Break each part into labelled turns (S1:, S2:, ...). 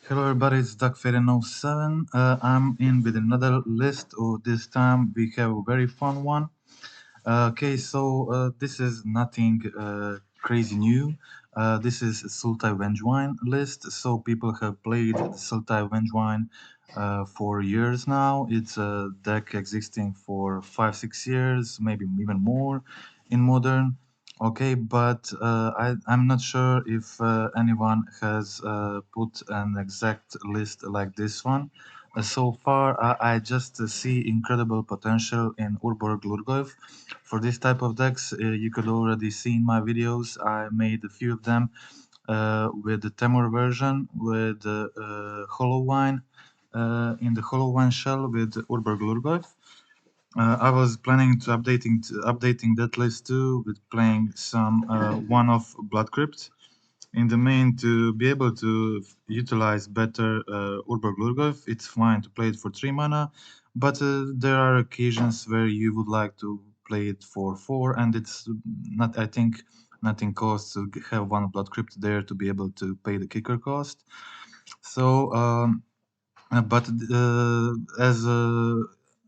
S1: Hello everybody, it's DuckFaden07. I'm in with another list. This time we have a very fun one. This is nothing crazy new. This is Sultai Vengewine list. So people have played Sultai Vengewine for years now. It's a deck existing for 5-6 years, maybe even more in modern. Okay, but I'm not sure if anyone has put an exact list like this one. So far, I just see incredible potential in Urborg Lurgov. For this type of decks, you could already see in my videos. I made a few of them with the Temur version, with Hollowine, in the Hollowine shell with Urborg Lurgov. I was planning to updating that list too, with playing some one-off Blood Crypt in the main to be able to utilize better Urborg Lurgov. It's fine to play it for 3 mana, but there are occasions where you would like to play it for 4, and it's not. I think nothing costs to have one Blood Crypt there to be able to pay the kicker cost. So. But as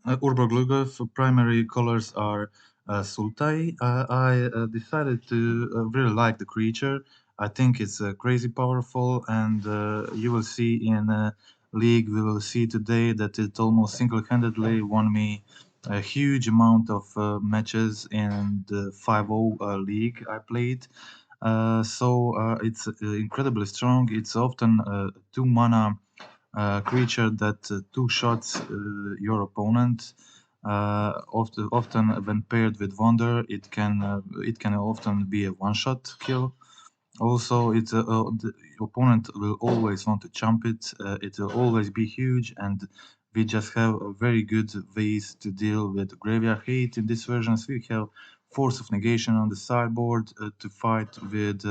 S1: Urborg Lugov, primary colors are Sultai. I decided to really like the creature. I think it's crazy powerful, and you will see in League, we will see today that it almost single-handedly won me a huge amount of matches in the 5-0 league I played. It's incredibly strong. It's often 2 mana creature that two shots your opponent. Often when paired with Wonder, it can often be a one-shot kill. Also, the opponent will always want to jump it. It will always be huge, and we just have a very good ways to deal with Graveyard Hate in this version. So we have Force of Negation on the sideboard to fight with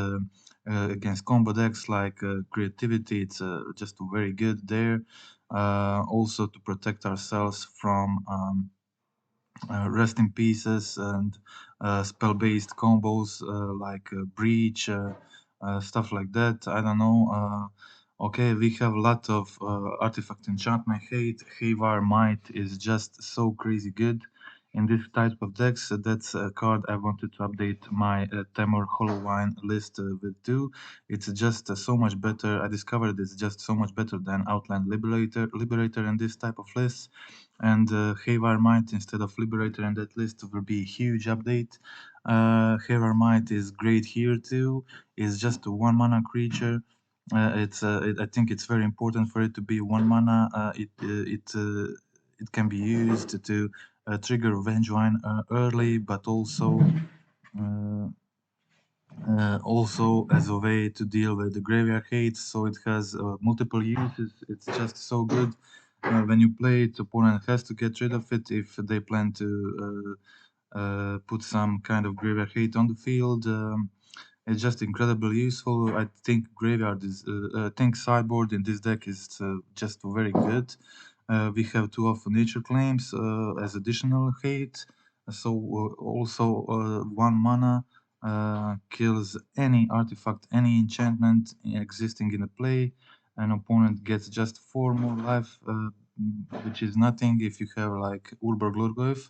S1: against combo decks like Creativity. It's just very good there. Also to protect ourselves from Rest in Pieces and spell-based combos like Breach, stuff like that. I don't know. Okay, we have a lot of Artifact Enchantment Hate. Havar Might is just so crazy good in this type of decks. That's a card I wanted to update my Temur Hollowine list with too. It's just so much better. I discovered it's just so much better than Outland Liberator in this type of lists. And Havar Might instead of Liberator in that list will be a huge update. Havar Might is great here too. It's just a 1 mana creature. I think it's very important for it to be 1 mana. It can be used to trigger Vengewine early, but uh, also as a way to deal with the Graveyard Hate. So it has multiple uses. It's just so good. When you play it, opponent has to get rid of it if they plan to put some kind of Graveyard Hate on the field. It's just incredibly useful. I think I think sideboard in this deck is just very good. We have 2 of Nature Claims as additional hate. So also 1 mana kills any artifact, any enchantment existing in the play. An opponent gets just 4 more life, which is nothing if you have like Urborg Lurgoyf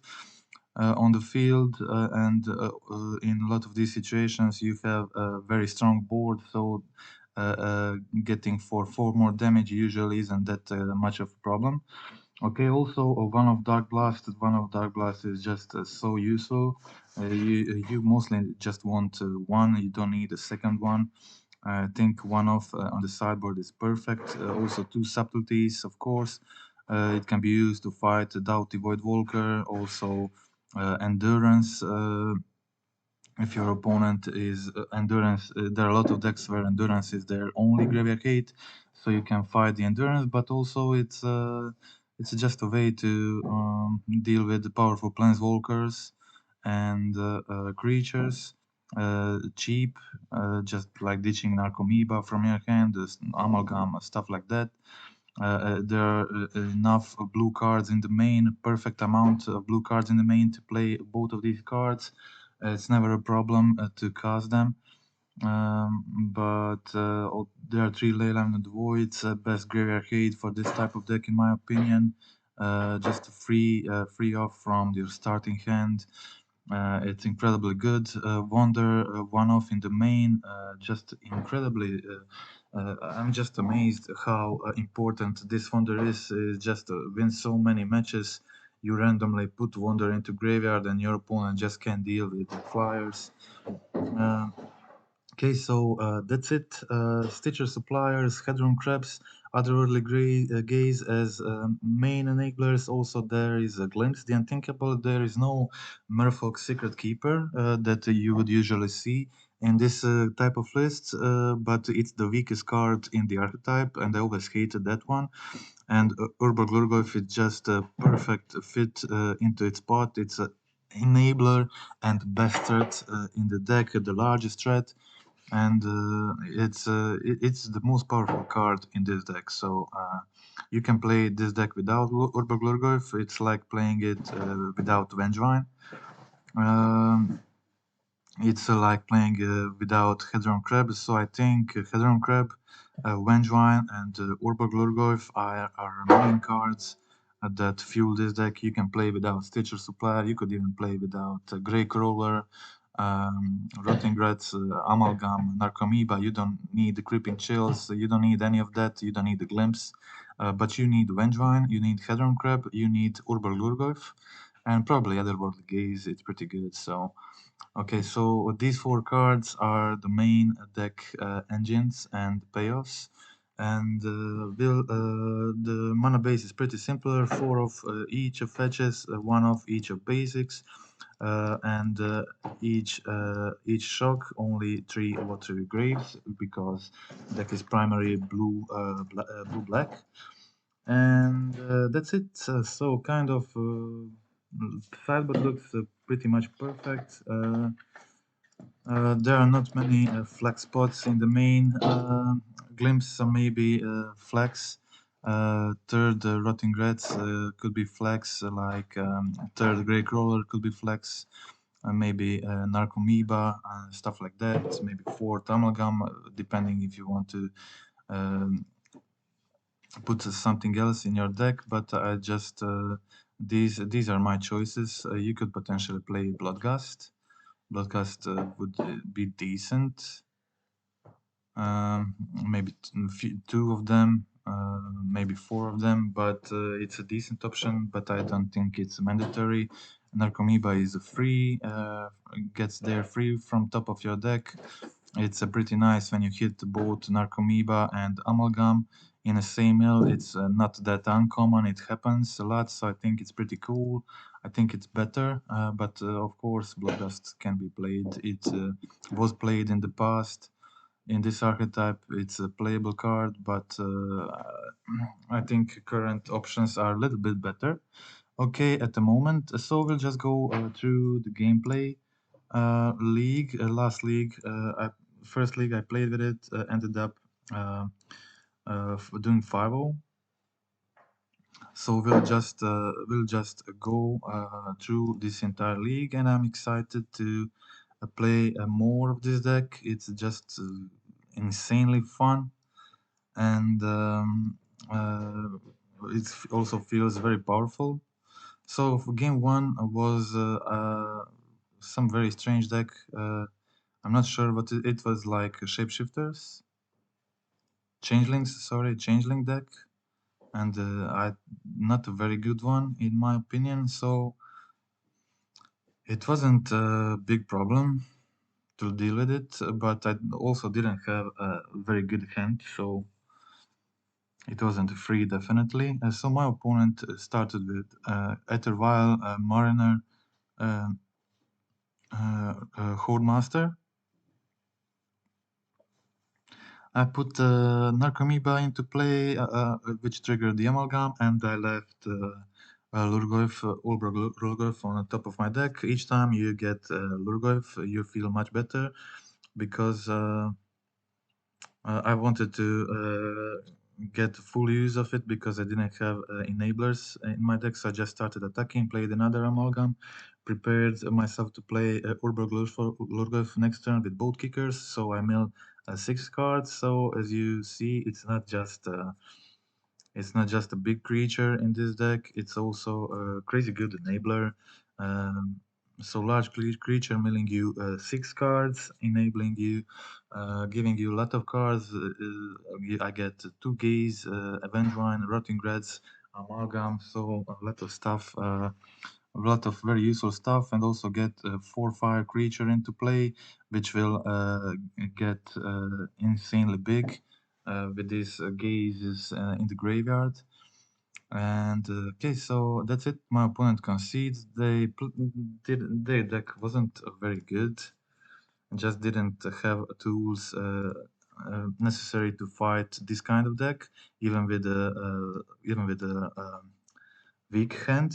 S1: on the field, and in a lot of these situations you have a very strong board, so getting for 4 more damage usually isn't that much of a problem. Okay, also one of Dark Blast. One of Dark Blast is just so useful. You mostly just want one. You don't need a second one. I think one off on the sideboard is perfect. Also 2 subtleties, of course. It can be used to fight Doughty Void Walker. Also endurance. If your opponent is endurance, there are a lot of decks where endurance is their only graveyard hate, so you can fight the endurance. But also it's just a way to deal with the powerful planeswalkers and creatures. Cheap, just like ditching Narcomoeba from your hand, Amalgam, stuff like that. There are enough blue cards in the main, perfect amount of blue cards in the main to play both of these cards. It's never a problem to cast them. There are three Leyline and Voids, best graveyard hate for this type of deck in my opinion. Just free off from your starting hand. It's incredibly good. Wonder one off in the main, just incredibly. I'm just amazed how important this Wonder is. Just win so many matches. You randomly put Wonder into graveyard and your opponent just can't deal with the flyers. Uh, Okay, so that's it. Stitcher suppliers, Headroom Crabs, other early gaze as main enablers. Also, there is a Glimpse, the Unthinkable. There is no Merfolk Secret Keeper that you would usually see in this type of list, but it's the weakest card in the archetype, and I always hated that one. And Urba Glurgoyf is just a perfect fit into its spot. It's an enabler and best threat in the deck, the largest threat, and it's the most powerful card in this deck. So you can play this deck without Urba Glurgoyf. It's like playing it without Vengevine. Um, it's like playing without Hedron Crab. So I think Hedron Crab, Vengevine, and Urba Glurgoyf are main cards that fuel this deck. You can play without Stitcher Supplier. You could even play without Grey Crawler, Rotting Rats, Amalgam, Narcomoeba. You don't need the Creeping Chills. You don't need any of that. You don't need the Glimpse. But you need Vengevine, you need Hedron Crab, you need Urba Glurgoyf, and probably Otherworldly Gaze. It's pretty good. So okay, so these four cards are the main deck engines and payoffs, and the mana base is pretty simpler. Four of each of fetches, one of each of basics, and each shock only three watery graves because deck is primary blue black, and that's it. So kind of file, but looks pretty much perfect. There are not many flex spots in the main. Glimpse maybe flex. Third Rotting Rats could be flex, like third Grey Crawler could be flex, maybe Narcomoeba, stuff like that. Maybe fourth Amalgam, depending if you want to um, put something else in your deck. But I just these are my choices. You could potentially play Bloodgust. Bloodcast would be decent. Maybe two of them, maybe four of them, but it's a decent option. But I don't think it's mandatory. Narcomoeba is free, gets there free from top of your deck. It's pretty nice when you hit both Narcomoeba and Amalgam in the same mill. It's not that uncommon. It happens a lot, so I think it's pretty cool. I think it's better, but of course, Bloodlust can be played. It was played in the past. In this archetype, it's a playable card, but I think current options are a little bit better. Okay, at the moment, so we'll just go through the gameplay. Last league, first league I played with it, ended up doing 5-0. So we'll just go through this entire league, and I'm excited to play more of this deck. It's just insanely fun, and it also feels very powerful. So for game one was some very strange deck. I'm not sure what it was, like shapeshifters, changeling deck, and not a very good one in my opinion. So it wasn't a big problem to deal with it, but I also didn't have a very good hand, so it wasn't free definitely. So my opponent started with Ethervile, Mariner, uh, Hordemaster. I put Narcomoeba into play, which triggered the Amalgam, and I left Lurgoyf on the top of my deck. Each time you get Lurgoyf, you feel much better because I wanted to get full use of it because I didn't have enablers in my deck, so I just started attacking, played another Amalgam, prepared myself to play Urborg Lurgoth next turn with both kickers, so I mill 6 cards. So as you see, it's not just a big creature in this deck, it's also a crazy good enabler. Um, so large creature milling you 6 cards, enabling you, giving you a lot of cards. I get 2 Gaze, Avengewine, Rotting Reds, Amalgam, so a lot of stuff. A lot of very useful stuff, and also get a 4/5 creature into play, which will get insanely big with these gazes in the graveyard. And okay, so that's it. My opponent concedes. Their deck wasn't very good. Just didn't have tools necessary to fight this kind of deck, even with a weak hand.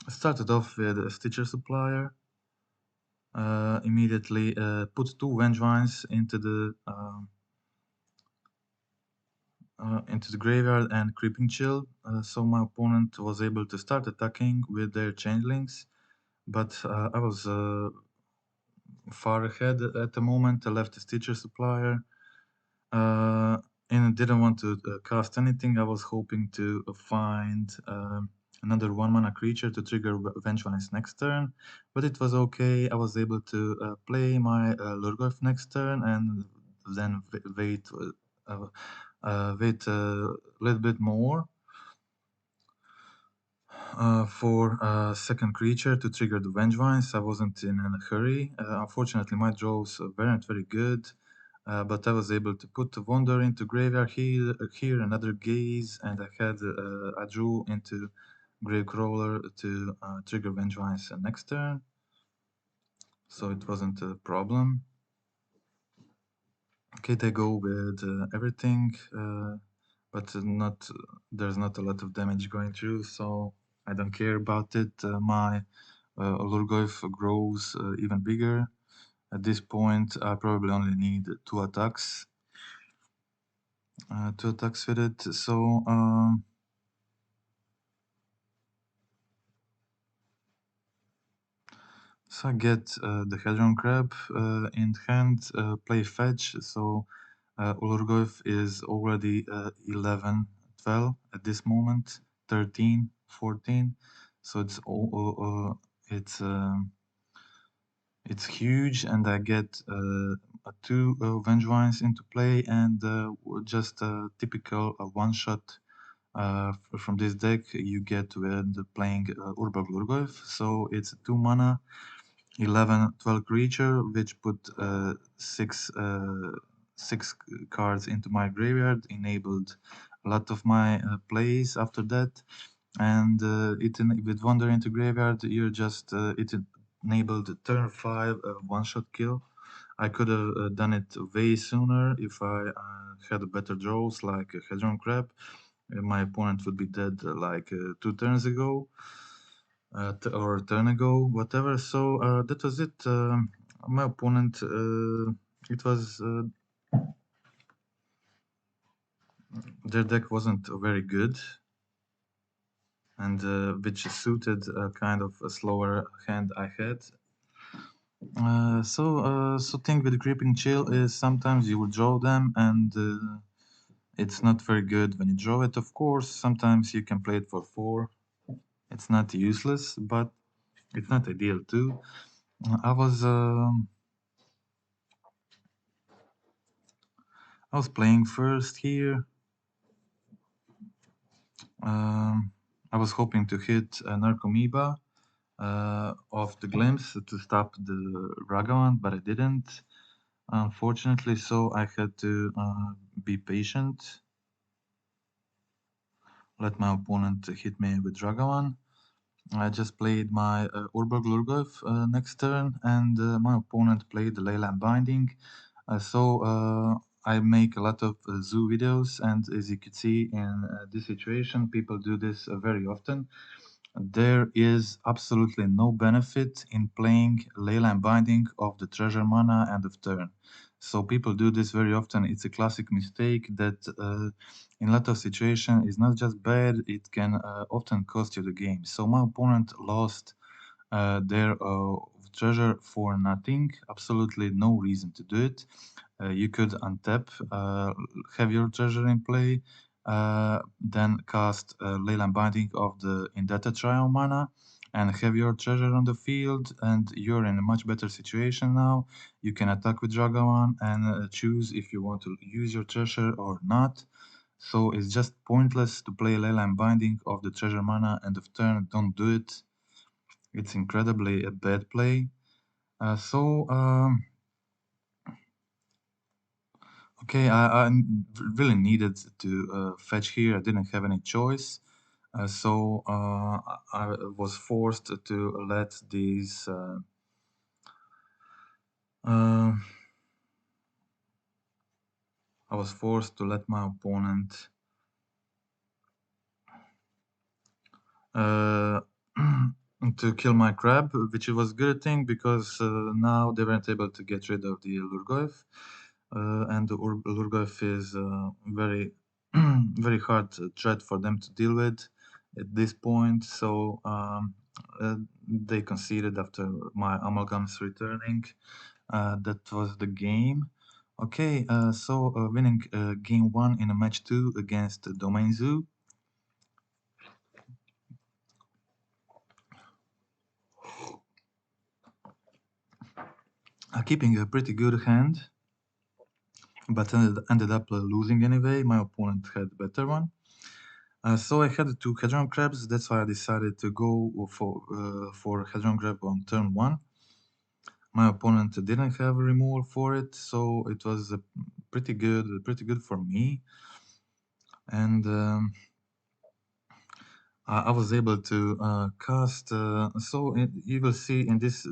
S1: I started off with a Stitcher Supplier. Immediately put 2 Vengevines into the graveyard and Creeping Chill. So my opponent was able to start attacking with their Changelings, but I was far ahead at the moment. I left the Stitcher Supplier and didn't want to cast anything. I was hoping to find another 1-mana creature to trigger Vengevines next turn, but it was okay. I was able to play my Lurgoth next turn and then wait a little bit more for a second creature to trigger the Vengevines. I wasn't in a hurry. Unfortunately, my draws weren't very good. But I was able to put the Wonder into graveyard here another Gaze, and I drew into Gravecrawler to trigger Vengevines next turn, so it wasn't a problem. Okay, they go with everything, but there's not a lot of damage going through, so I don't care about it. My Lurgoyf grows even bigger. At this point, I probably only need 2 attacks. 2 attacks with it, so I get the Hedron Crab in hand, play fetch, so Ulurgoyf is already 11, 12 at this moment, 13, 14, so it's huge, and I get 2 Vengevines into play, and just a typical one-shot from this deck you get when playing Urborg Lurgoyf. So it's 2 mana, 11, 12 creature, which put 6 cards into my graveyard, enabled a lot of my plays after that. And with Wonder into graveyard, you're just it enabled turn 5 one-shot kill. I could have done it way sooner if I had better draws like Hedron Crab. My opponent would be dead like 2 turns ago or a turn ago, whatever. So that was it. My opponent, it was their deck wasn't very good, and which suited kind of a slower hand I had. So thing with Creeping Chill is sometimes you will draw them, and it's not very good when you draw it. Of course, sometimes you can play it for 4. It's not useless, but it's not ideal too. I was playing first here. I was hoping to hit an Narcomoeba off the Glimpse to stop the Ragavan, but I didn't, unfortunately, so I had to be patient. Let my opponent hit me with Ragavan. I just played my Urborg Lurgoyf next turn, and my opponent played the Leyland Binding. So I make a lot of zoo videos, and as you can see in this situation, people do this very often. There is absolutely no benefit in playing Leyline Binding of the treasure mana end of turn. So people do this very often. It's a classic mistake that in a lot of situations is not just bad, it can often cost you the game. So my opponent lost their treasure for nothing, absolutely no reason to do it. You could untap, have your treasure in play, then cast Leyline Binding of the Indata Trial mana, and have your treasure on the field, and you're in a much better situation now. You can attack with Dragawan and choose if you want to use your treasure or not. So it's just pointless to play Leyline Binding of the treasure mana end of turn. Don't do it. It's incredibly a bad play. Okay, really needed to fetch here. I didn't have any choice. I was forced to let these. Uh, I was forced to let my opponent uh, to kill my crab, which was a good thing because now they weren't able to get rid of the Lurgoyf. And the Lurgoyf is very, very hard threat for them to deal with at this point. So they conceded after my amalgams returning. That was the game. Okay, winning game one in a match two against Domain Zoo. Keeping a pretty good hand, but ended up losing anyway. My opponent had a better one. So I had two Hedron Crabs, that's why I decided to go for Hedron Crab on turn one. My opponent didn't have a removal for it, so it was pretty good for me. And I was able to cast. You will see in this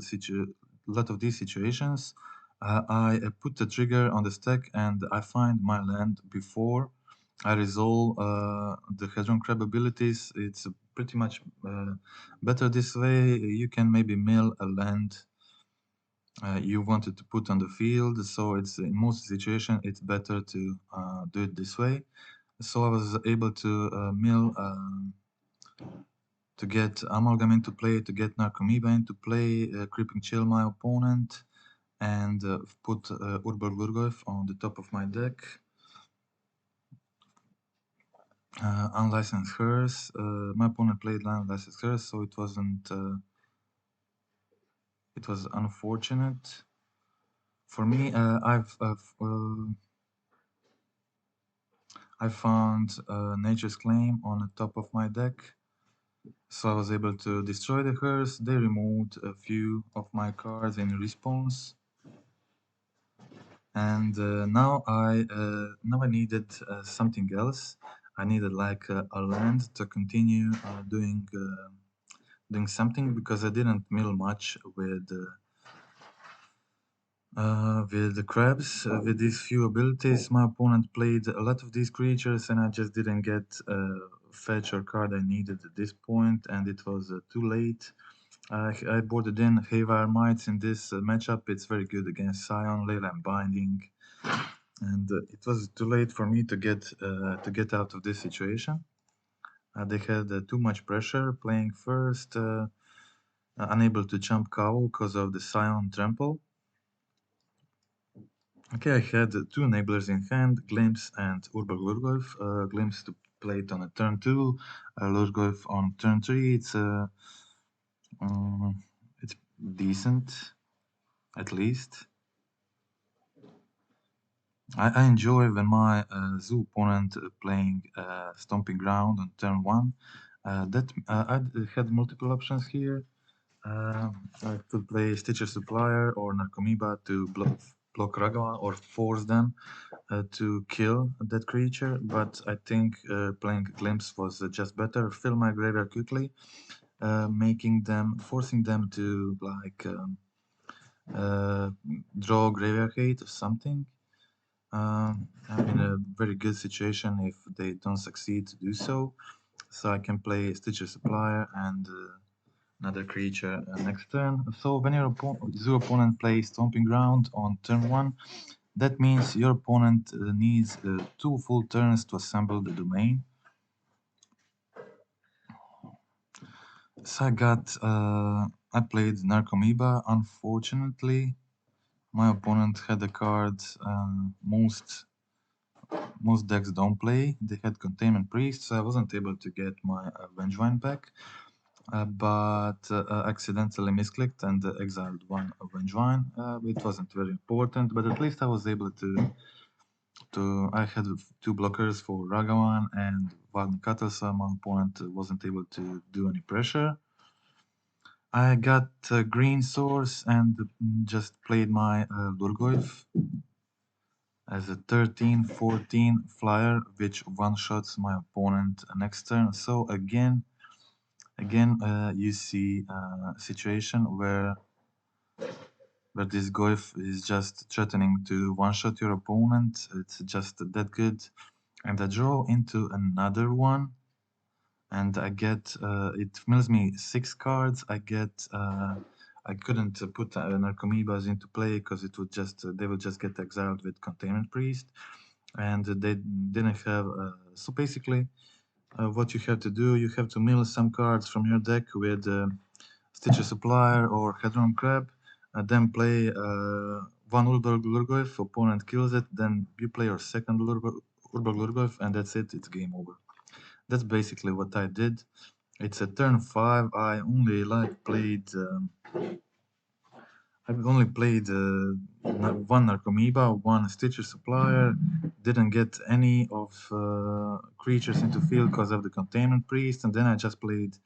S1: lot of these situations, I put the trigger on the stack and I find my land before I resolve the Hedron Crab abilities. It's pretty much better this way. You can maybe mill a land you wanted to put on the field. So it's in most situations it's better to do it this way. So I was able to mill. To get Amalgam into play, to get Narcomoeba into play, Creeping Chill my opponent, and put Urbal Gurgoyf on the top of my deck. Unlicensed Hearse. My opponent played Unlicensed Hearse, so it wasn't. It was unfortunate. For me, I found Nature's Claim on the top of my deck. So I was able to destroy the hearse. They removed a few of my cards in response. And now I needed something else. I needed like a land to continue doing something because I didn't mill much with the crabs. With these few abilities, my opponent played a lot of these creatures, and I just didn't get fetch or card I needed at this point, and it was too late. I boarded in Haywire Mites in this matchup. It's very good against Scion, Leyland Binding, and it was too late for me to get out of this situation. They had too much pressure playing first, unable to jump cowl because of the Scion Trample. Okay, I had two enablers in hand, Glimpse and Urbal Lurgoyf. Glimpse to play it on a turn 2, Lurgoyf on turn 3. It's decent, at least. I enjoy when my zoo opponent playing Stomping Ground on turn 1. I had multiple options here. I could play Stitcher Supplier or Narcomoeba to block Ragavan or force them to kill that creature, but I think playing Glimpse was just better. Fill my graveyard quickly, forcing them to like draw graveyard hate or something. I'm in a very good situation if they don't succeed to do so. so I can play Stitcher Supplier and another creature next turn. So when your zoo opponent plays Stomping Ground on turn 1, that means your opponent needs 2 full turns to assemble the domain. So I played Narcomoeba. Unfortunately, my opponent had a card most decks don't play. They had Containment Priest, so I wasn't able to get my Vengevine back. But accidentally misclicked and exiled one Vengevine. It wasn't very important, but at least I was able to. I had 2 blockers for Ragavan and Wagner Cattle, so my opponent wasn't able to do any pressure. I got green source and just played my Lurgoyf as a 13-14 flyer, which one-shots my opponent next turn. So again, you see a situation where this Goyf is just threatening to one-shot your opponent. It's just that good. And I draw into another one, and I get, it mills me 6 cards. I couldn't put Narcomoebas into play because it would just, they would just get exiled with Containment Priest. And they didn't have, so basically, what you have to do, you have to mill some cards from your deck with Stitcher Supplier or Hedron Crab, then play one Urborg Lurgoyf, opponent kills it, then you play your second Urborg Lurgoyf, and that's it, it's game over. That's basically what I did. It's a turn 5. I only played I've only played one Narcomoeba, one Stitcher Supplier, didn't get any of creatures into field because of the Containment Priest, and then I just played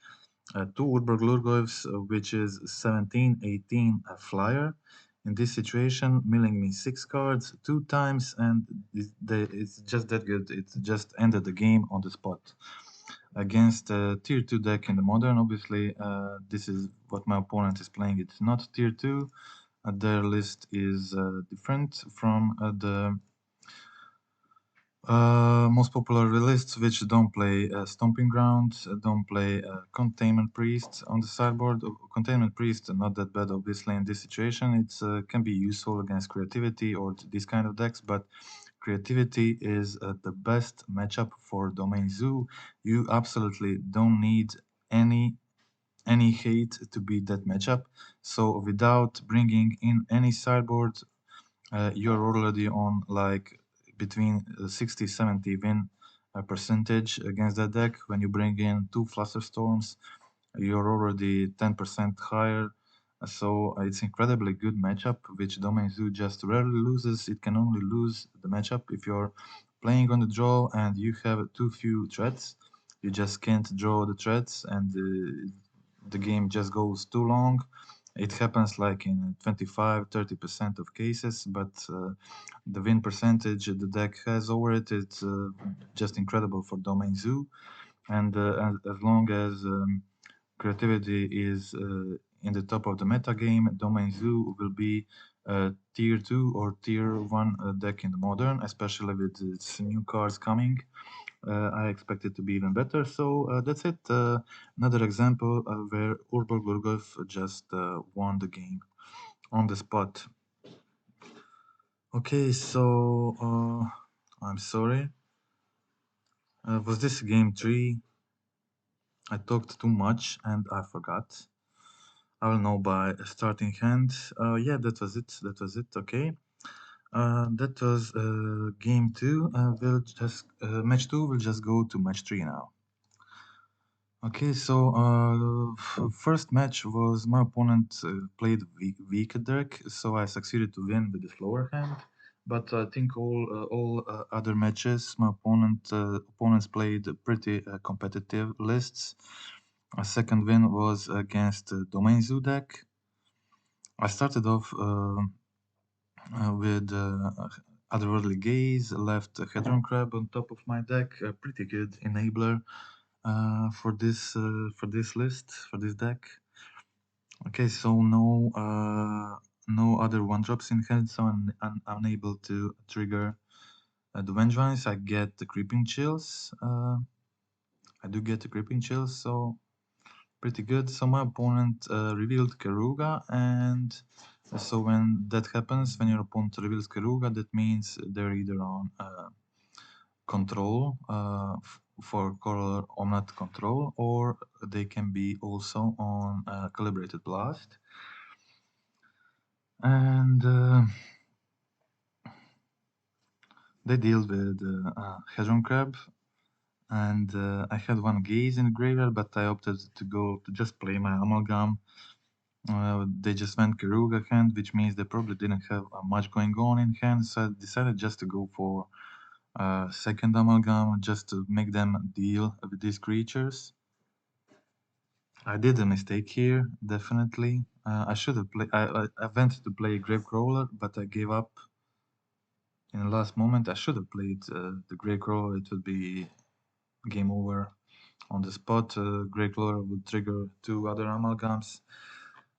S1: 2 Urborg Lurgoyfs, which is 17-18 a flyer. In this situation, milling me 6 cards 2 times, and it's just that good. It just ended the game on the spot. Against a tier 2 deck in the modern, obviously, this is what my opponent is playing. It's not tier 2. Their list is different from the most popular lists, which don't play Stomping Ground, don't play Containment Priest on the sideboard. Containment Priest, not that bad, obviously, in this situation. It can be useful against Creativity or these kind of decks, but Creativity is the best matchup for Domain Zoo. You absolutely don't need any hate to beat that matchup. So without bringing in any sideboard, you're already on like between 60-70 win percentage against that deck. When you bring in 2 Flusterstorms, you're already 10% higher. So it's incredibly good matchup, which Domain Zoo just rarely loses. It can only lose the matchup if you're playing on the draw and you have too few threats. You just can't draw the threats, and the game just goes too long. It happens like in 25-30% of cases, but the win percentage the deck has over it, it's just incredible for Domain Zoo. And as long as Creativity is in the top of the meta game, Domain Zoo will be tier 2 or tier 1 deck in the modern, especially with its new cards coming. I expect it to be even better. So that's it. Another example where Urborg Lurgoyf just won the game on the spot. Okay, so I'm sorry. Was this game 3? I talked too much and I forgot. I will know by a starting hand. Yeah, that was it. That was it. Okay. That was game 2. We'll just match 2. We'll just go to match 3 now. Okay, so first match was my opponent played weak deck, so I succeeded to win with the slower hand. But I think all other matches, my opponents played pretty competitive lists. A second win was against Domain Zoo deck. I started off with Otherworldly Gaze, left Hedron Crab on top of my deck, a pretty good enabler for this list, for this deck. Okay, so no other one drops in hand, so I'm unable to trigger the Vengevines. I get the Creeping Chills. I do get the gripping chills, so pretty good. So my opponent revealed Keruga, and so when that happens, when your opponent reveals Keruga, that means they're either on control for color Omnat control, or they can be also on calibrated blast. And they deal with Hedron Crab, and I had one gaze in the graveyard, but I opted to just play my Amalgam. They just went Keruga hand, which means they probably didn't have much going on in hand, so I decided just to go for second Amalgam just to make them deal with these creatures. I did a mistake here, definitely. I should have played. I went to play Gravecrawler, but I gave up in the last moment. I should have played the Gravecrawler. It would be game over on the spot. Gravecrawler would trigger two other amalgams.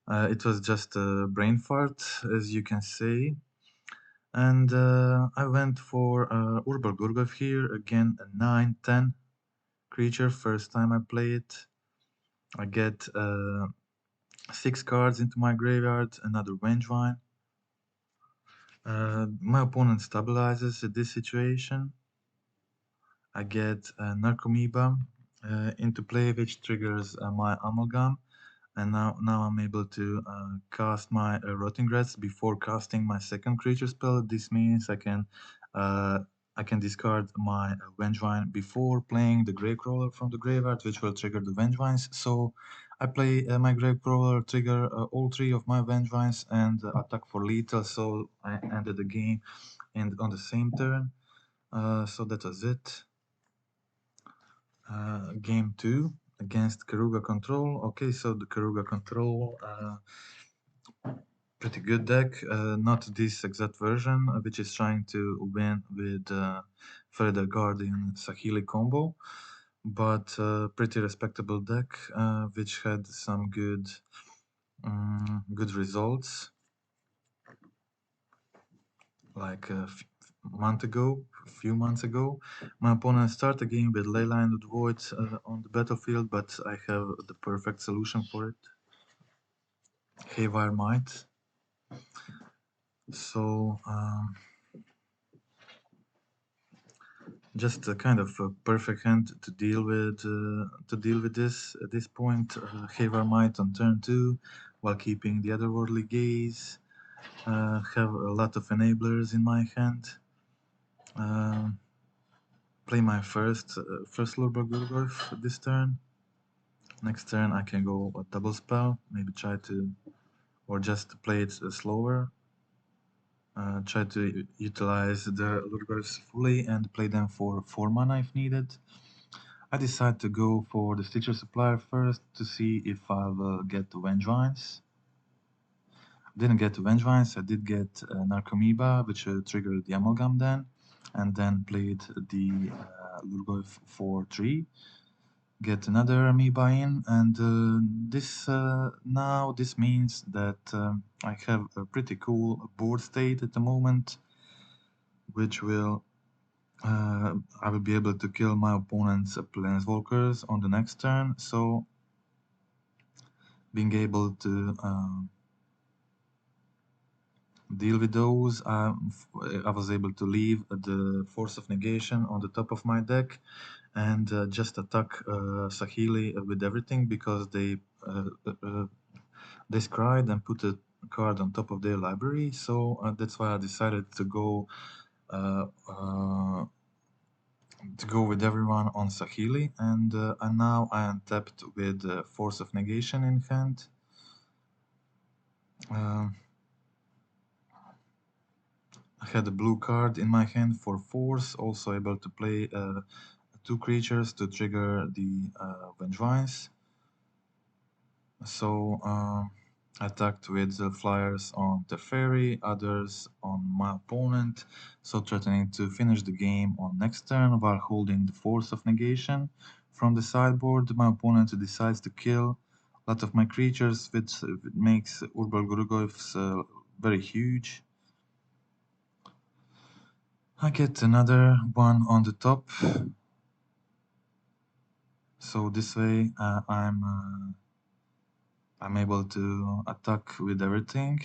S1: It was just a brain fart, as you can say. And I went for Urbal Gurgov here, again a 9/10 creature, first time I play it. I get 6 cards into my graveyard, another Vengevine. My opponent stabilizes at this situation. I get Narcomoeba into play, which triggers my Amalgam. And now I'm able to cast my Rotting Rats before casting my second creature spell. This means I can discard my Vengevine before playing the Gravecrawler from the graveyard, which will trigger the Vengevines. So I play my Gravecrawler, trigger all 3 of my Vengevines, and attack for lethal. So I ended the game and on the same turn. So that was it. Game 2 against Keruga Control. Okay, so the Keruga Control, pretty good deck. Not this exact version, which is trying to win with Further Guardian Sahili combo, but pretty respectable deck, which had some good results. Like a few months ago, my opponent started the game with Leyline of the Void on the battlefield, but I have the perfect solution for it. Haywire Might. So just a kind of a perfect hand to deal with this at this point. Haywire Might on turn 2, while keeping the Otherworldly Gaze. Have a lot of enablers in my hand. Play my first Lurba Gurgorf this turn. Next turn I can go a double spell, maybe try to, or just play it slower. Try to utilize the Lurgors fully and play them for 4 mana if needed. I decide to go for the Stitcher Supplier first to see if I will get the Vengevines. Didn't get the Vengevines, I did get Narcomoeba, which triggered the Amalgam then, and then played the Lurgoy for 3. Get another amoeba in, and this means that I have a pretty cool board state at the moment, which will I will be able to kill my opponent's planeswalkers on the next turn. So being able to deal with those, I was able to leave the Force of Negation on the top of my deck and just attack Sahili with everything because they scryed and put a card on top of their library. So that's why I decided to go with everyone on Sahili, and now I am tapped with Force of Negation in hand. I had a blue card in my hand for Force, also able to play 2 creatures to trigger the Vengevines. So I attacked with the flyers on Teferi, others on my opponent, so threatening to finish the game on next turn while holding the Force of Negation. From the sideboard, my opponent decides to kill a lot of my creatures, which makes Urbal Gurugovs very huge. I get another one on the top. So this way I'm able to attack with everything.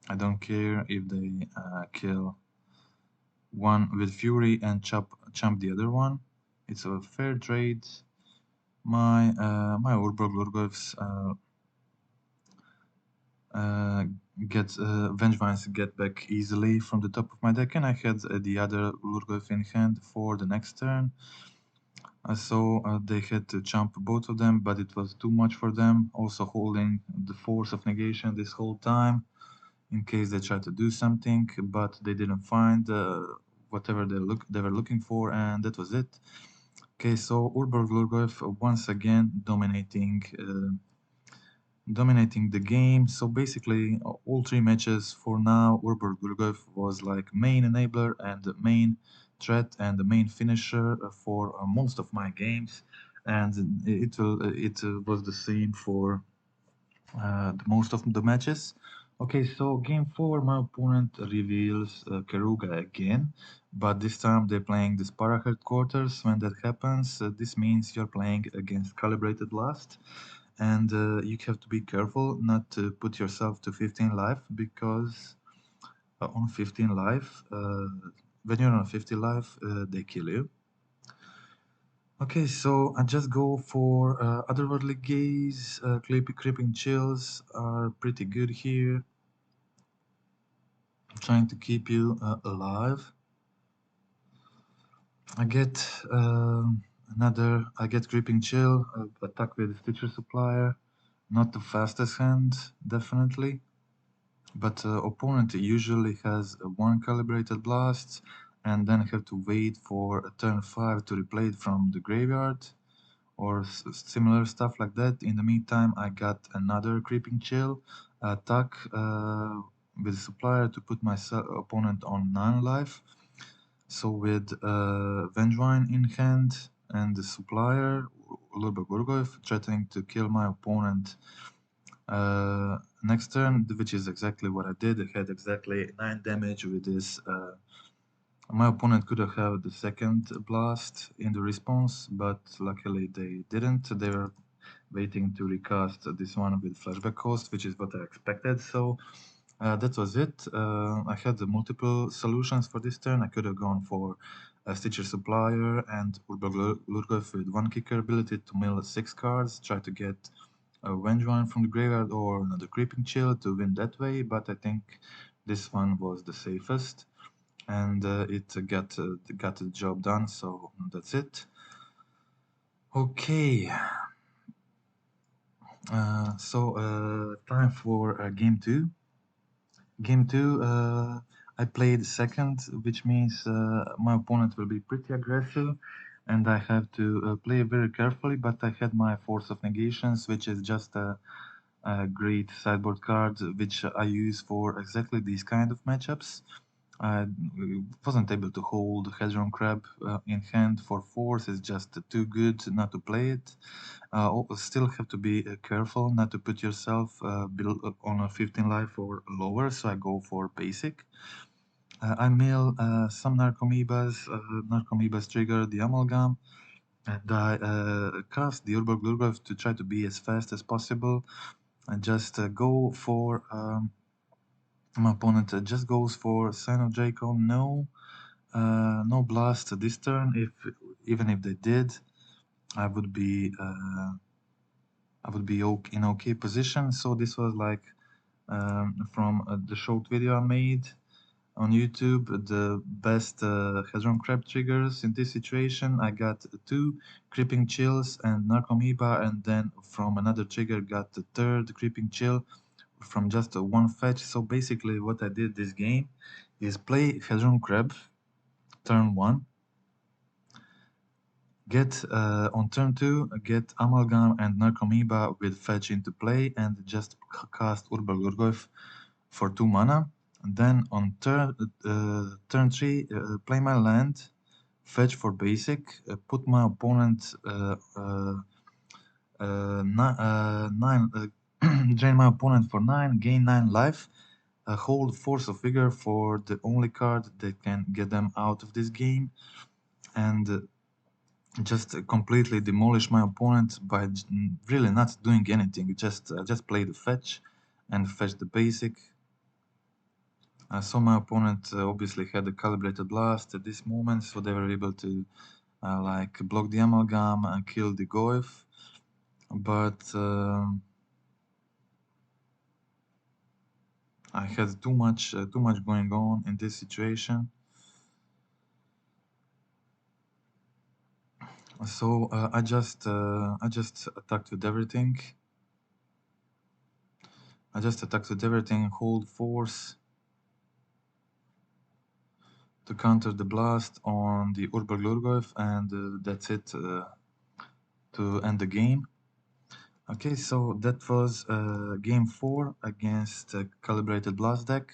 S1: I don't care if they kill one with Fury and chump the other one. It's a fair trade. My Urborg Lurgovs get Vengevines get back easily from the top of my deck, and I had the other Lurgov in hand for the next turn. So they had to jump both of them, but it was too much for them. Also holding the force of negation this whole time, in case they tried to do something, but they didn't find whatever they were looking for, and that was it. Okay, so Urborg Lurgov once again dominating the game. So basically, all three matches for now, Urborg Lurgov was like main enabler and the main threat and the main finisher for most of my games, and it was the same for most of the matches. Okay, so game 4, my opponent reveals Karuga again, but this time they're playing the Spara headquarters. When that happens, this means you're playing against Calibrated Last, and you have to be careful not to put yourself to 15 life, because on 15 life, when you're on 50 life, they kill you. Okay, so I just go for Otherworldly Gaze. Creeping Chills are pretty good here. I'm trying to keep you alive. I get Creeping Chill, attack with Stitcher Supplier. Not the fastest hand, definitely. But opponent usually has one Calibrated Blast, and then have to wait for a turn 5 to replay it from the graveyard, or similar stuff like that. In the meantime, I got another Creeping Chill attack with Supplier to put my opponent on 9 life. So with Vengevine in hand and the Supplier, Lurba threatening to kill my opponent next turn, which is exactly what I did. I had exactly 9 damage with this. My opponent could have had the second blast in the response, but luckily they didn't. They were waiting to recast this one with flashback cost, which is what I expected. So that was it. I had multiple solutions for this turn. I could have gone for a Stitcher Supplier and Urborg Lurgov with one kicker ability to mill 6 cards, try to get a Vengevine from the graveyard or another Creeping Chill to win that way, but I think this one was the safest, and it got the job done, so that's it. Okay, time for game 2. Game 2, I played second, which means my opponent will be pretty aggressive, and I have to play very carefully, but I had my Force of Negations, which is just a great sideboard card, which I use for exactly these kind of matchups. I wasn't able to hold Hedron Crab in hand for force. It's just too good not to play it. Still have to be careful not to put yourself on a 15 life or lower, so I go for basic. I mill some Narcomoebas trigger the Amalgam, and I cast the Urborg Lurgov to try to be as fast as possible. I just go for my opponent just goes for Sign of Draco. No blast this turn. Even if they did, I would be in okay position. So this was like from the short video I made on YouTube, the best Hedron Crab triggers in this situation. I got 2 Creeping Chills and Narcomoeba, and then from another trigger got the third Creeping Chill from just one fetch. So basically what I did this game is play Hedron Crab turn 1, get on turn 2, get Amalgam and Narcomoeba with fetch into play, and just cast Urborg Lurgov for 2 mana. And then on turn 3, play my land, fetch for basic, put my opponent drain my opponent for 9, gain 9 life, hold Force of Vigor for the only card that can get them out of this game, and just completely demolish my opponent by really not doing anything. Just play the fetch and fetch the basic. So my opponent obviously had a calibrated blast at this moment, so they were able to like block the amalgam and kill the goif. But I had too much going on in this situation. So I just attacked with everything. I just attacked with everything, hold force to counter the blast on the Urba Glurgoyf, and that's it to end the game. Okay, so that was game 4 against a calibrated blast deck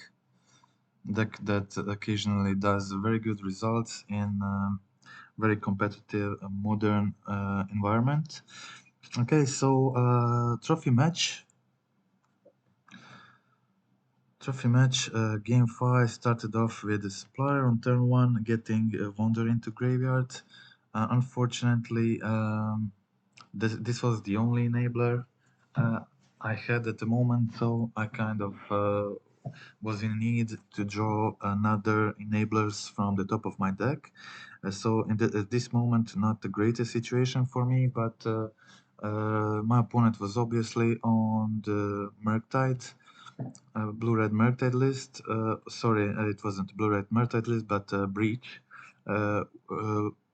S1: that occasionally does very good results in very competitive modern environment. Okay, so trophy match. Trophy match, game 5 started off with the supplier on turn 1 getting Wander into graveyard. Unfortunately, this was the only enabler I had at the moment, so I kind of was in need to draw another enablers from the top of my deck. So at this moment, not the greatest situation for me, but my opponent was obviously on the Murktide. Blue-red Murktide list. Sorry, it wasn't Blue-red Murktide list, but Breach.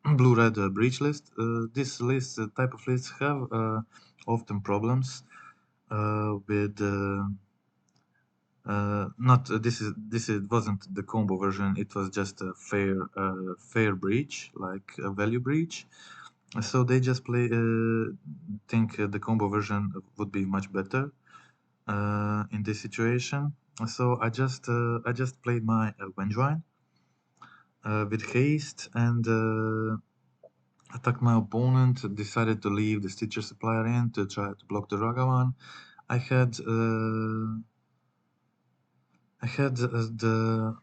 S1: Blue-red Breach list. This list, type of lists have often problems with not wasn't the combo version. It was just a fair breach, like a value breach. So they just think the combo version would be much better in this situation. So I just played my Vengevine with haste and attacked my opponent. Decided to leave the Stitcher Supplier in to try to block the Ragavan. I had the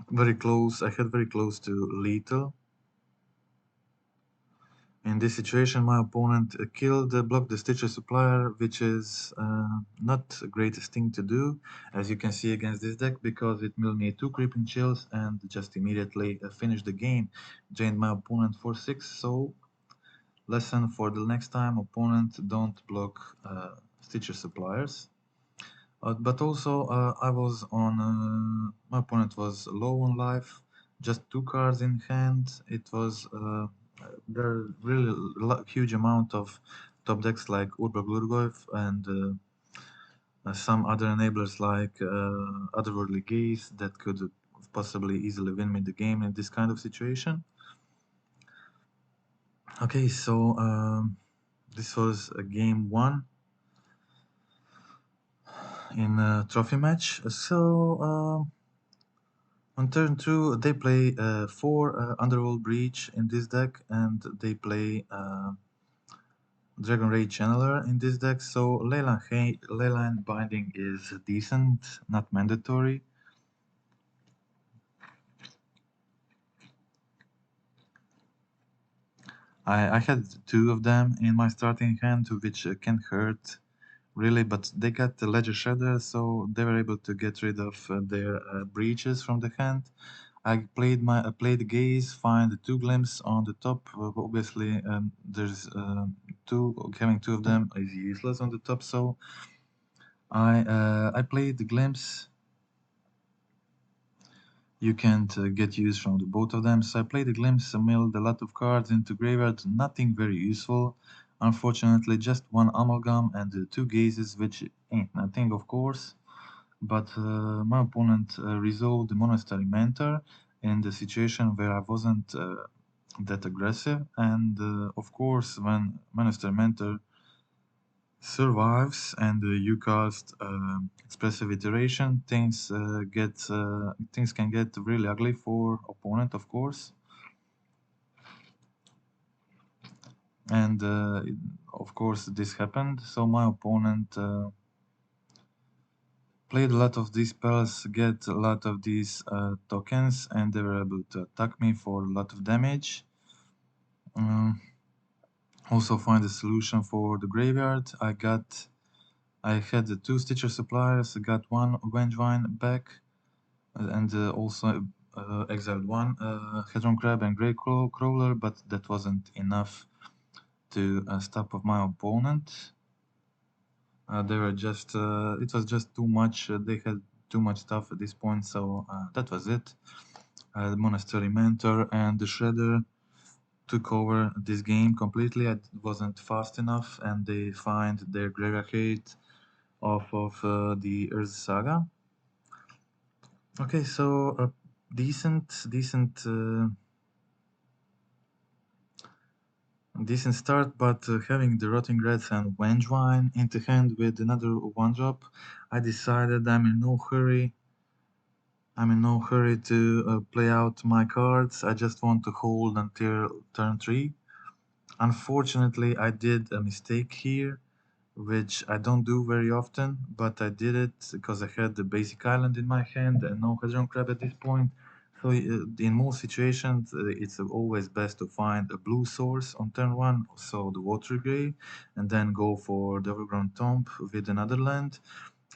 S1: very close. I had very close to lethal. In this situation, my opponent blocked the Stitcher Supplier, which is not the greatest thing to do, as you can see against this deck, because it milled me 2 Creeping Chills and just immediately finished the game, drained my opponent for 6. So, lesson for the next time, opponent, don't block Stitcher Suppliers. But also, I was on. My opponent was low on life, just 2 cards in hand. It was there really huge amount of top decks like Urba Glurgoyf and some other enablers like Otherworldly Gaze that could possibly easily win me the game in this kind of situation. Okay, so this was game 1 in a trophy match. So. On turn 2, they play 4 Underworld Breach in this deck, and they play Dragon Ray Channeler in this deck. So Leyline Binding is decent, not mandatory. I had 2 of them in my starting hand, which can hurt really, but they got the Ledger Shredder, so they were able to get rid of their breaches from the hand. I played Gaze, find 2 glimpse on the top. Obviously, there's having 2 of them is useless on the top, so I played the glimpse. You can't get use from the both of them, so I played the glimpse, milled a lot of cards into graveyard, nothing very useful. Unfortunately, just 1 amalgam and 2 gazes, which ain't nothing, of course. But my opponent resolved the Monastery Mentor in the situation where I wasn't that aggressive, and of course, when Monastery Mentor survives and you cast Expressive Iteration, things can get really ugly for opponent, of course. And of course, this happened. So my opponent Played a lot of these spells, get a lot of these tokens, and they were able to attack me for a lot of damage. Um, Also find a solution for the graveyard. I had the two Stitcher suppliers, got one Vengevine back, and also exiled one Hedron Crab and Grey Crawler, but that wasn't enough to stop my opponent. They were just, it was just too much. They had too much stuff at this point, so that was it. The Monastery Mentor and the Shredder took over this game completely. I wasn't fast enough, and they find their Graveyard Hate off of the Earth Saga. Okay, so decent start, but having the Rotting Reds and Vengevine into hand with another one drop, I decided I'm in no hurry. I'm in no hurry to play out my cards. I just want to hold until turn 3. Unfortunately, I did a mistake here, which I don't do very often, but I did it because I had the basic island in my hand and no Hedron Crab at this point. So in most situations, it's always best to find a blue source on turn 1, so the Water Grave, and then go for the Overgrown Tomb with another land.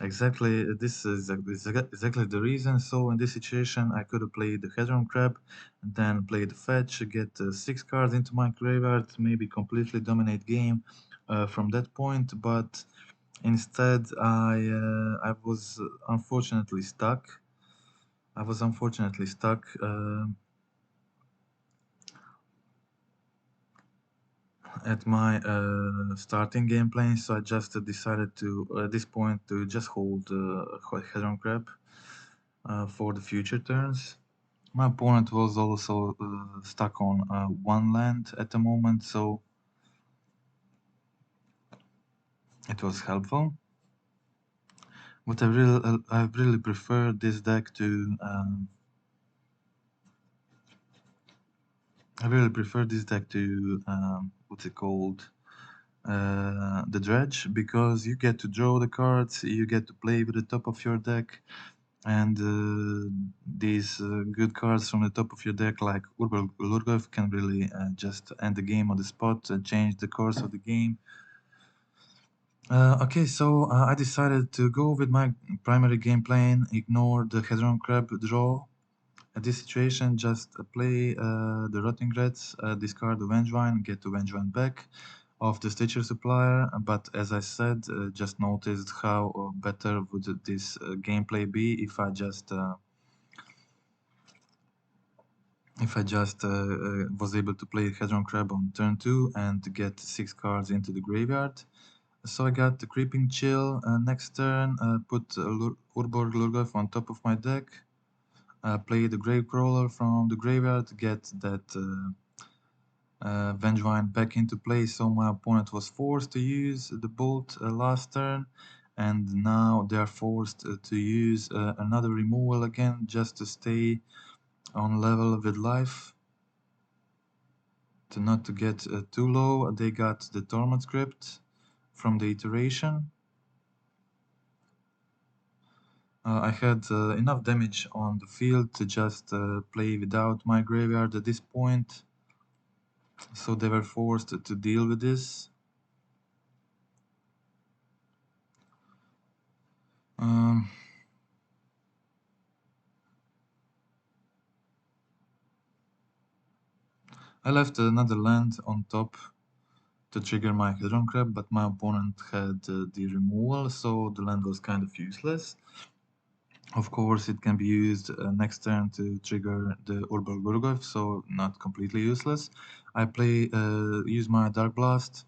S1: Exactly, this is exactly the reason. So in this situation, I could have played the Hedron Crab, and then play the fetch, get 6 cards into my graveyard, maybe completely dominate game from that point. But instead, I was unfortunately stuck. I was unfortunately stuck. At my starting game plan, so I just decided to at this point to just hold Hedron Crab for the future turns. My opponent was also stuck on one land at the moment, so it was helpful. But I really prefer this deck to I really prefer this deck to what's it called? The dredge, because you get to draw the cards, you get to play with the top of your deck, and these good cards from the top of your deck, like Lurgov, can really just end the game on the spot and change the course of the game. Okay, so I decided to go with my primary game plan, ignore the Hedron Crab draw. At this situation, just play the Rotting Reds, discard the Vengevine, get the Vengevine back of the Stitcher supplier. But as I said, just noticed how better would this gameplay be if I just was able to play Hedron Crab on turn 2 and get 6 cards into the graveyard. So I got the Creeping Chill next turn, put Urborg Lurgov on top of my deck, play the Grave Crawler from the graveyard, get that Vengevine back into play, so my opponent was forced to use the Bolt last turn, and now they are forced to use another removal again just to stay on level with life. To not to get too low, they got the Torment Script from the iteration. I had enough damage on the field to just play without my graveyard at this point, so they were forced to deal with this. Um, I left another land on top to trigger my Hedron Crab, but my opponent had the removal, so the land was kind of useless. Of course, it can be used next turn to trigger the Urbal Gurgov, so not completely useless. I use my Dark Blast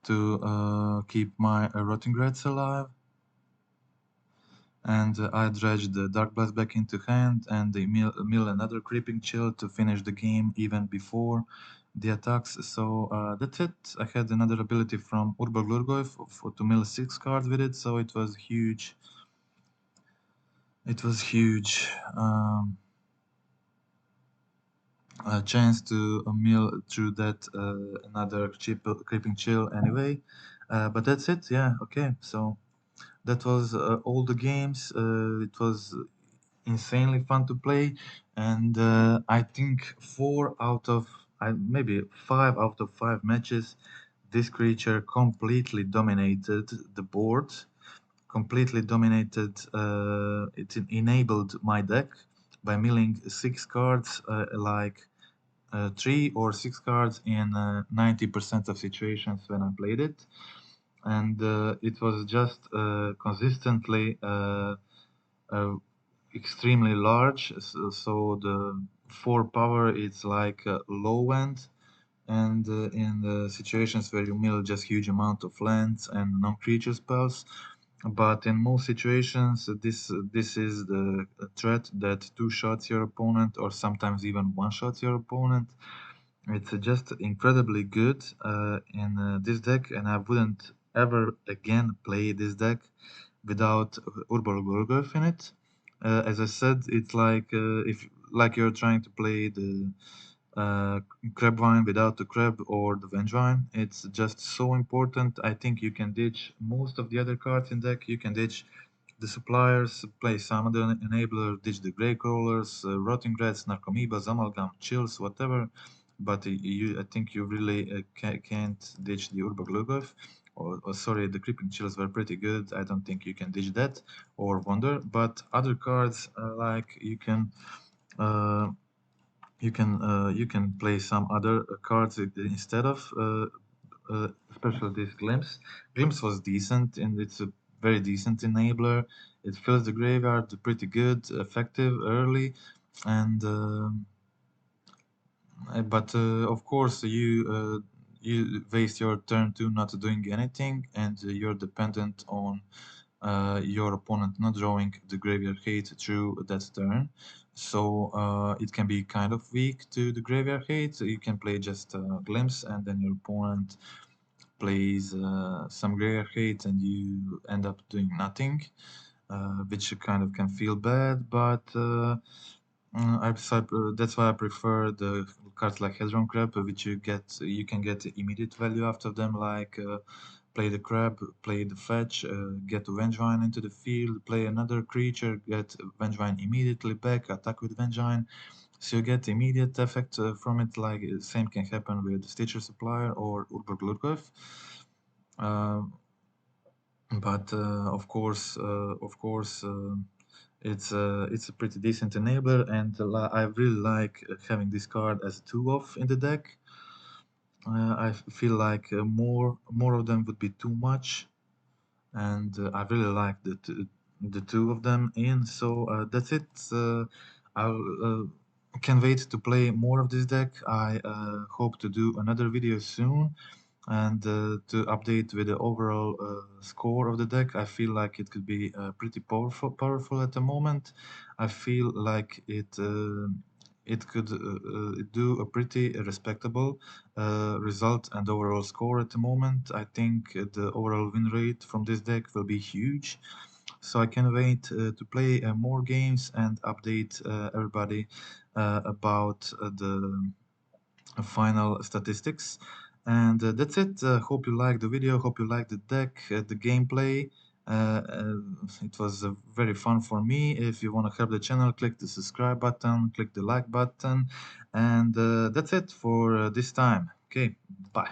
S1: to keep my Rotting Reds alive, and I dredge the Dark Blast back into hand and they mill another Creeping Chill to finish the game even before the attacks. So that's it. I had another ability from Urbal Lurgov to mill 6 cards with it, so it was huge. It was huge. A chance to mill through that another cheap Creeping Chill anyway. But that's it. Yeah. Okay. So That was all the games. It was insanely fun to play, and I think maybe 5 out of 5 matches, this creature completely dominated the board. Completely dominated. It enabled my deck by milling 6 cards, like 3 or 6 cards in 90% of situations when I played it, and it was just consistently uh, extremely large. So the 4 power is like low end, and in the situations where you mill just huge amount of lands and non-creature spells. But in most situations, this is the threat that two-shots your opponent, or sometimes even one-shots your opponent. It's just incredibly good in this deck, and I wouldn't ever again play this deck without Urbal Gorgorf in it. As I said, it's like if like you're trying to play the uh, Crabvine without the Crab or the Vengevine. It's just so important. I think you can ditch most of the other cards in deck. You can ditch the suppliers, play some other enabler, ditch the Grey Crawlers, Rotting Rats, Narcomoebas, Amalgam, Chills, whatever. But I think you really can't ditch the Urbaglugov. Or sorry, the Creeping Chills were pretty good. I don't think you can ditch that or Wonder. But other cards, like uh, you can play some other cards instead of especially this Glimpse. Glimpse was decent, and it's a very decent enabler. It fills the graveyard pretty good, effective early, and but of course you waste your turn 2 not doing anything, and you're dependent on your opponent not drawing the graveyard hate through that turn. So it can be kind of weak to the graveyard hate. You can play just Glimpse, and then your opponent plays some graveyard hate, and you end up doing nothing, which kind of can feel bad, but that's why I prefer the cards like Hedron Crab, which you can get immediate value after them, like play the crab, play the fetch, get Vengevine into the field, play another creature, get Vengevine immediately back, attack with Vengevine. So you get immediate effect from it, like same can happen with Stitcher Supplier or Urberglurkov. Uh, but it's a pretty decent enabler, and I really like having this card as a 2-off in the deck. I feel like more of them would be too much, and I really like the two of them in. So that's it. I can't wait to play more of this deck. I hope to do another video soon, and to update with the overall score of the deck. I feel like it could be pretty powerful at the moment. I feel like it could do a pretty respectable result and overall score at the moment. I think the overall win rate from this deck will be huge. So I can wait to play more games and update everybody about the final statistics. And that's it. Hope you liked the video. Hope you liked the deck, the gameplay. It was very fun for me. If you want to help the channel, click the subscribe button, click the like button, and that's it for this time. Okay, bye.